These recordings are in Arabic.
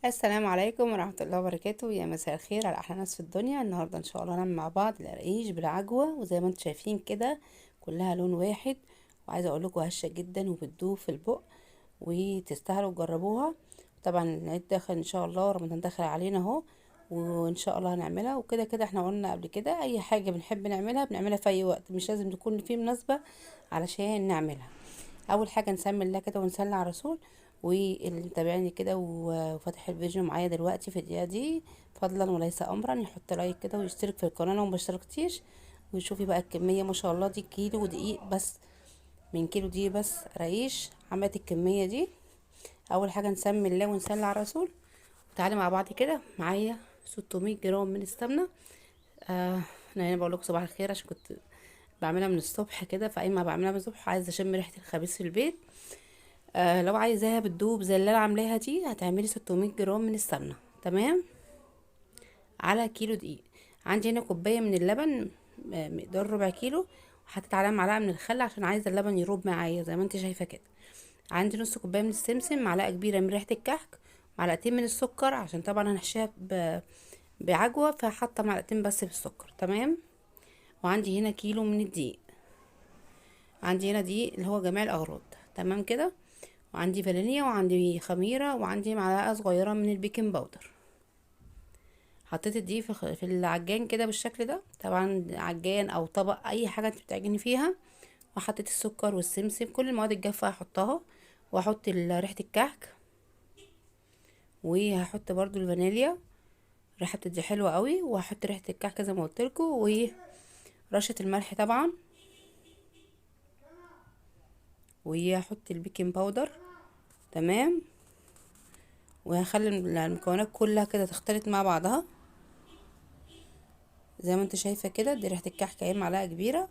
السلام عليكم ورحمة الله وبركاته. يا مساء الخير على أحلى ناس في الدنيا. النهاردة إن شاء الله نعمل مع بعض القراقيش بالعجوة، وزي ما انتم شايفين كده كلها لون واحد. وعايزة أقول لكم هشة جدا وبتدوب في البق، وتستاهلوا تجربوها. طبعا العيد داخل إن شاء الله، رمضان داخل علينا اهو، وإن شاء الله هنعملها. وكده كده احنا قلنا قبل كده أي حاجة بنحب نعملها بنعملها في أي وقت، مش لازم تكون في مناسبة علشان نعملها. اول حاجه نسمي الله كده ونصلي على الرسول. واللي متابعني كده وفاتح الفيديو معايا دلوقتي في الدقيقه دي، فضلا وليس امرا يحط لايك كده ويشترك في القناه لو مشتركتيش. وشوفي بقى الكميه ما شاء الله، دي كيلو دقيق بس، من كيلو دقيق بس رقيش عملت الكميه دي. اول حاجه نسمي الله ونصلي على الرسول. تعالي مع بعض كده معايا 600 جرام من السمنه. انا هنا بقول لكم صباح الخير عشان كنت بعملها من الصبح كده، فاي ما بعملها من الصبح عايزه اشم ريحه الخبيث في البيت. لو عايزاها بتدوب زي اللي انا عاملاها دي، هتعملي 600 جرام من السمنه. تمام، على كيلو دقيق. عندي هنا كوبايه من اللبن، مقدار ربع كيلو. وحطيت عليها معلقه من الخل عشان عايزه اللبن يروب معايا زي ما انت شايفه كده. عندي نص كوبايه من السمسم، معلقه كبيره من ريحه الكحك، معلقتين من السكر عشان طبعا هنحشيها بعجوه، فحاطه معلقتين بس بالسكر. تمام. وعندي هنا كيلو من الدقيق. عندي هنا دقيق اللي هو جميع الاغراض. تمام كده. وعندي فانيليا وعندي خميرة وعندي معلقة صغيرة من البيكنج باودر. حطيت الدقيق في العجان كده بالشكل ده، طبعا عجان او طبق اي حاجة انت بتعجني فيها. وحطيت السكر والسمسم، كل المواد الجافة هحطها. واحط ريحة الكحك، وهحط برضو الفانيليا، ريحة بتدي حلوة قوي. وهحط ريحة الكحك زي ما قلت لكم، ورشة الملح طبعا. وهحط البيكنج باودر. تمام. وهخلي المكونات كلها كده تختلط مع بعضها زي ما انت شايفه كده. دي ريحه الكحك اهي، معلقه كبيره.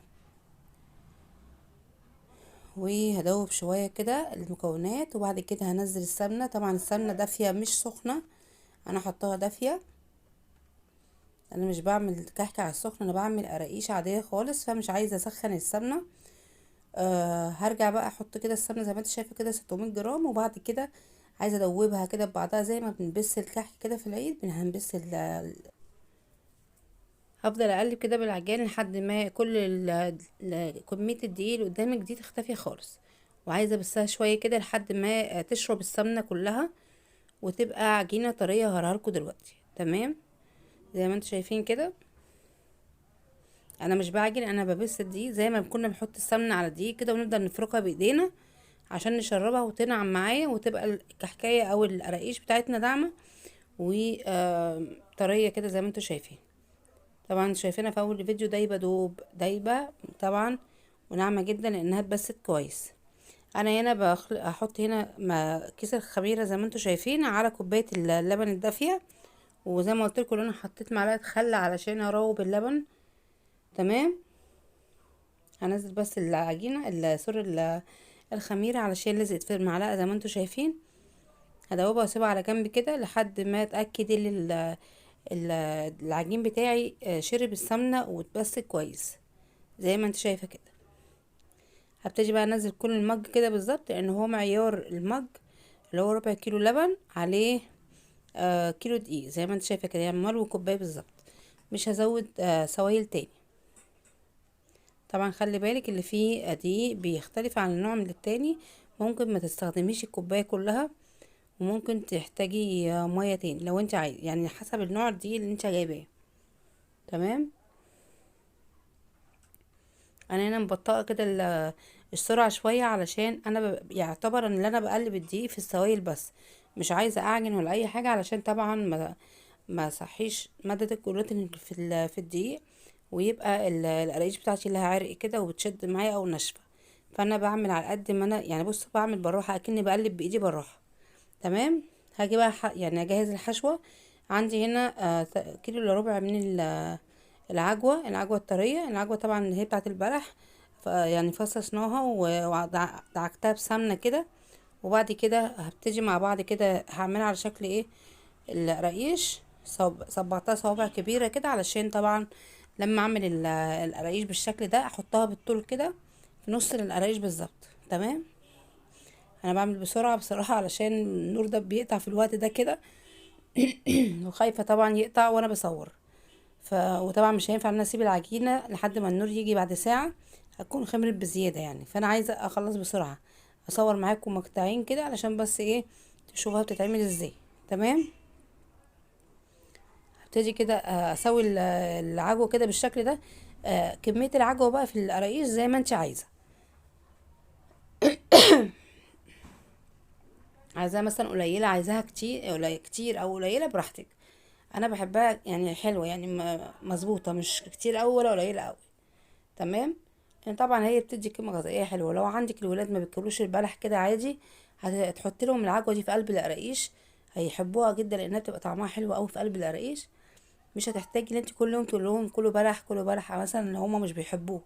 وهدوب شويه كده المكونات، وبعد كده هنزل السمنه. طبعا السمنه دافيه مش سخنه، انا حطاها دافيه. انا مش بعمل كحك على السخن، انا بعمل قراقيش عاديه خالص، فمش عايزه اسخن السمنه. هرجع بقى احط كده السمنه زي ما انت شايفه كده 600 جرام. وبعد كده عايزه ادوبها كده ببعضها زي ما بنبس الكحك كده في العيد، هنبس. هفضل اقلب كده بالعجان لحد ما كل كميه الدقيق اللي قدامك دي تختفي خالص. وعايزه بسها شويه كده لحد ما تشرب السمنه كلها وتبقى عجينه طريه. هرهلكوا دلوقتي. تمام، زي ما انتم شايفين كده. انا مش بعجن، انا ببس الدقيق زي ما كنا بنحط السمنه على الدقيق كده، ونفضل نفركها بايدينا عشان نشربها وتنعم معايا، وتبقى الكحكايه او القراقيش بتاعتنا ناعمه وطريه كده زي ما انتم شايفين. طبعا شايفينها في اول فيديو دايبه دوب دايبه طبعا، وناعمه جدا لانها اتبست كويس. انا هنا احط هنا كيس الخميره زي ما انتم شايفين على كوبايه اللبن الدافيه. وزي ما قلت لكم انا حطيت معلقه خل علشان اروب اللبن. تمام. هنزل بس العجينه سوري الخميره علشان لزقت في المعلقه زي ما انتم شايفين. هدوبها واسيبها على جنب كده لحد ما اتاكد ان ال- العجين بتاعي شرب السمنه واتبس كويس زي ما انت شايفه كده. هبتدي بقى انزل كل المج كده بالظبط، لان هو معيار المج اللي هو ربع كيلو لبن عليه كيلو دقيق زي ما انت شايفه كده، يعني ملو كوبايه بالظبط. مش هزود سوائل تاني. طبعا خلي بالك اللي فيه دقيق بيختلف عن النوع من التاني، ممكن ما تستخدميش الكوبايه كلها، وممكن تحتاجي ميه تاني لو انت عايز، يعني حسب النوع الدقيق اللي انت جايباه. تمام. انا هنا مبطئه كده السرعه شويه علشان انا يعتبر ان انا بقلب الدقيق في السوائل بس، مش عايزه اعجن ولا اي حاجه علشان طبعا ما صحيش ماده الجلوتين في الدقيق، ويبقى القراقيش بتاعتي لها عرق كده وبتشد معايا او ناشفه. فانا بعمل على قد ما انا يعني، بص بعمل بالراحه اكني بقلب بايدي بالراحه. تمام. هاجي بقى يعني اجهز الحشوه. عندي هنا كيلو الا ربع من العجوه الطريه. العجوه طبعا اللي هي بتاعه البلح، يعني فصصناها ودعكتها بسمنه كده. وبعد كده هبتدي مع بعض كده هعملها على شكل ايه، القراقيش. صبعتها صوابع كبيره كده علشان طبعا لما اعمل القراقيش بالشكل ده احطها بالطول كده في نص القراقيش بالظبط. تمام. انا بعمل بسرعه بصراحه علشان النور ده بيقطع في الوقت ده كده، وخايفة طبعا يقطع وانا بصور. وطبعا مش هينفع ان انا اسيب العجينة لحد ما النور يجي بعد ساعة، هتكون خمرت بزيادة يعني. فانا عايزة اخلص بسرعة، اصور معاكم مقطعين كده علشان بس ايه تشوفوها بتتعمل ازاي. تمام. هبتدي كده اسوي العجوة كده بالشكل ده. كمية العجوة بقى في القراقيش زي ما انت عايزة. عايزاها مثلا قليلة، عايزاها كتير كتير او قليلة براحتك. انا بحبها يعني حلوة يعني مظبوطة، مش كتير اوي ولا قليلة اوي. تمام. يعني طبعا هي بتدي قيمة غذائية حلوة. لو عندك الولاد ما بياكلوش البلح كده عادي، هتحط لهم العجوة دي في قلب القراقيش، هيحبوها جدا لانها بتبقى طعمها حلو قوي في قلب القراقيش. مش هتحتاجي ان انت كل يوم تقول لهم كلوا بلح كلوا بلح مثلا لو هما مش بيحبوه.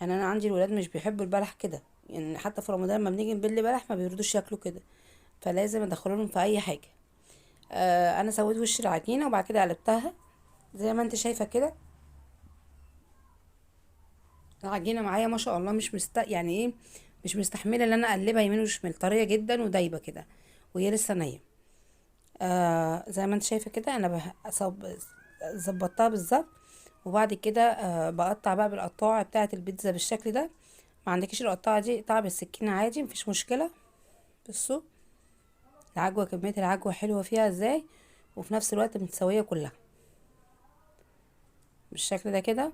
يعني انا عندي الولاد مش بيحبوا البلح كده، يعني حتى في رمضان لما بنيجي نبل بلح ما بيرضوش ياكلوا كده، فلازم ادخله لهم في اي حاجه. انا سويت وش العجينه وبعد كده قلبتها زي ما انت شايفه كده. العجينه معايا ما شاء الله يعني ايه، مش مستحمله ان انا اقلبها يمين وشمال، طريه جدا ودايبه كده وهي لسه نيه. زي ما انت شايفه كده انا ظبطتها بالظبط. وبعد كده بقطع بقى بالقطاعه بتاعه البيتزا بالشكل ده. ما عندكيش القطاعه دي اقطعها بالسكينه عادي مفيش مشكله. بصوا العجوه، كميه العجوه حلوه فيها ازاي، وفي نفس الوقت متساويه كلها بالشكل ده كده.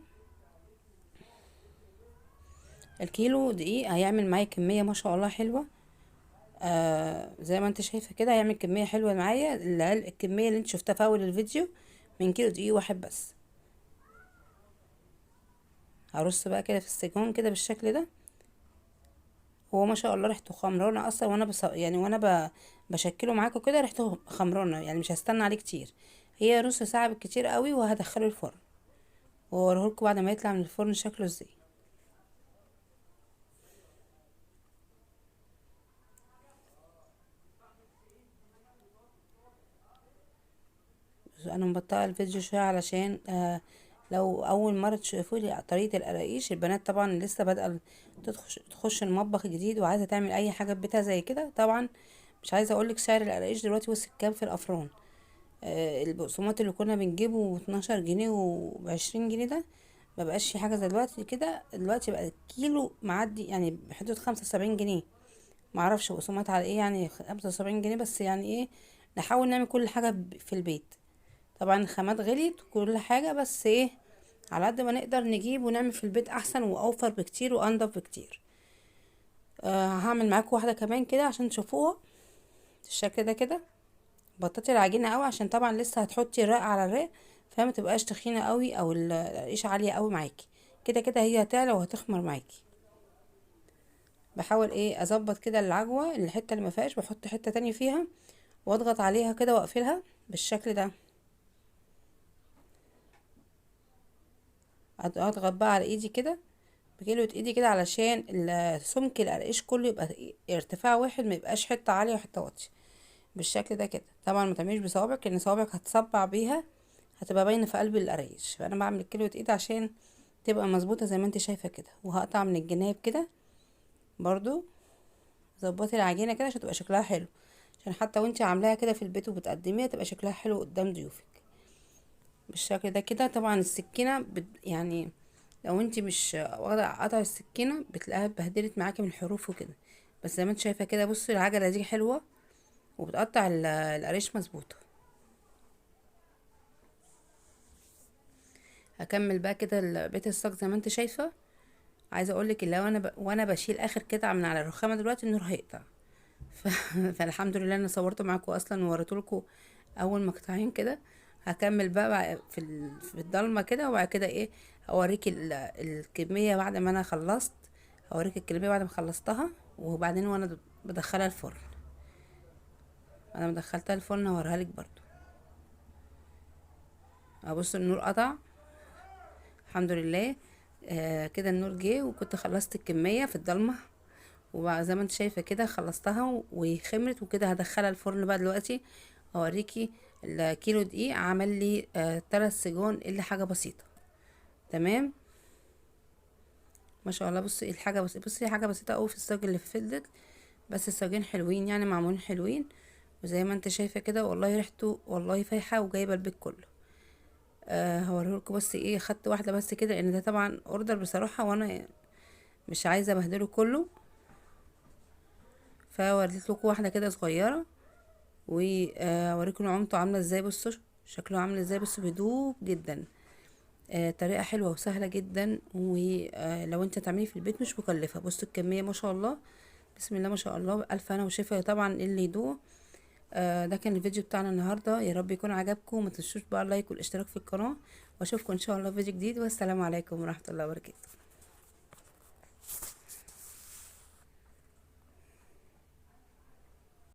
الكيلو دقيق هيعمل معايا كميه ما شاء الله حلوه. زي ما انت شايفه كده هيعمل كميه حلوه معايا، الكميه اللي انت شفتها في اول الفيديو من كيلو دقيق واحد بس. هرص بقى كده في السجون كده بالشكل ده. هو ما شاء الله ريحته خمرانه اصلا، وانا يعني بشكله معاكم كده ريحته خمرانه، يعني مش هستنى عليه كتير. هي نص ساعه بالكتير قوي وهدخله الفرن، واوريهولكوا بعد ما يطلع من الفرن شكله ازاي. انا مبطئه الفيديو شويه علشان لو اول مره تشوفوا لي طريقه القراقيش، البنات طبعا لسه بادئه تخش المطبخ جديد وعايزه تعمل اي حاجه في بيتها زي كده. طبعا مش عايزه اقولك سعر القراقيش دلوقتي وصل كام في الافران. البقسماط اللي كنا بنجيبه 12 جنيه وعشرين جنيه ده ما بقاش في حاجه زي دلوقتي كده. دلوقتي بقى الكيلو معدي يعني بحدود 75 جنيه. معرفش بقسماط على ايه يعني 75 جنيه، بس يعني ايه نحاول نعمل كل حاجه في البيت. طبعا الخامات غليت وكل حاجة، بس ايه على قد ما نقدر نجيب ونعمل في البيت احسن واوفر بكتير وانضف بكتير. هعمل معاكم واحدة كمان كده عشان تشوفوها بالشكل ده كده. بططي العجينة قوي عشان طبعا لسه هتحطي الرق على الرق، فما تبقاش تخينة قوي او القريش عالية قوي معاكي. كده كده هي هتعلى وهتخمر معاكي. بحاول ايه اظبط كده العجوة، الحتة اللي ما فيهاش بحط حتة تانية فيها واضغط عليها كده واقفلها بالشكل ده. اضغط بقى على ايدي كده بكيلو ايدي كده علشان سمك القرقيش كله يبقى ارتفاع واحد، ما يبقاش حته عاليه وحته واطيه بالشكل ده كده. طبعا ما تعمليش بصوابعك لان صوابعك هتصبع بيها، هتبقى باينه في قلب القرقيش. فانا بعمل كيلو ايد عشان تبقى مظبوطه زي ما انت شايفه كده. وهقطع من الجناب كده برضو. ظبطي العجينه كده عشان تبقى شكلها حلو، عشان حتى وانت عاملاها كده في البيت وبتقدميها تبقى شكلها حلو قدام ضيوفك بالشكل ده كده. طبعا السكينه يعني لو انت مش واخده قطع السكينه بتلاقيها اتبهدلت معاكي من الحروف وكده. بس زي ما انت شايفه كده بصي العجله دي حلوه وبتقطع القريش مظبوطه. هكمل بقى كده بيت الصاج زي ما انت شايفه. عايزه اقولك ان لو انا وانا بشيل اخر قطعه من على الرخامه دلوقتي النور هيقطع. ف... فالحمد لله انا صورته معاكم اصلا ووريتلكوا اول مقطعين كده. هكمل بقى في الضلمه كده، وبعد كده ايه اوريك الكميه بعد ما انا خلصت. اوريك الكميه بعد ما خلصتها وبعدين وانا بدخلها الفرن. انا مدخلتها الفرن هوريها لك برضو. ابص النور قطع الحمد لله. كده النور جه وكنت خلصت الكميه في الضلمه. وزي ما انت شايفه كده خلصتها وخمرت وكده. هدخلها الفرن بقى دلوقتي اوريكي. الكيلو دقيق عمل لي 3 سجون الا حاجه بسيطه. تمام. ما شاء الله بصي الحاجه بصي حاجه بسيطه قوي في الصاج اللي فضلت، بس الصاجين حلوين يعني معمولين حلوين. وزي ما انت شايفه كده والله ريحته والله فايحه وجايبه البيت كله. هوريلكوا بس ايه، خدت واحده بس كده لان ده طبعا اوردر بصراحه وانا مش عايزه ابهدله كله، فوريت لكم واحده كده صغيره. ووريكم نعومته عامله ازاي. بصوا شكله عامل ازاي، بصوا بيدوب جدا. طريقه حلوه وسهله جدا، ولو انت تعمليه في البيت مش مكلفه. بصوا الكميه ما شاء الله، بسم الله ما شاء الله، بألف هنا وشفا طبعا اللي يدوق. ده كان الفيديو بتاعنا النهارده، يا رب يكون عجبكم. ما تنسوش بقى اللايك والاشتراك في القناه، واشوفكم ان شاء الله في فيديو جديد، والسلام عليكم ورحمه الله وبركاته.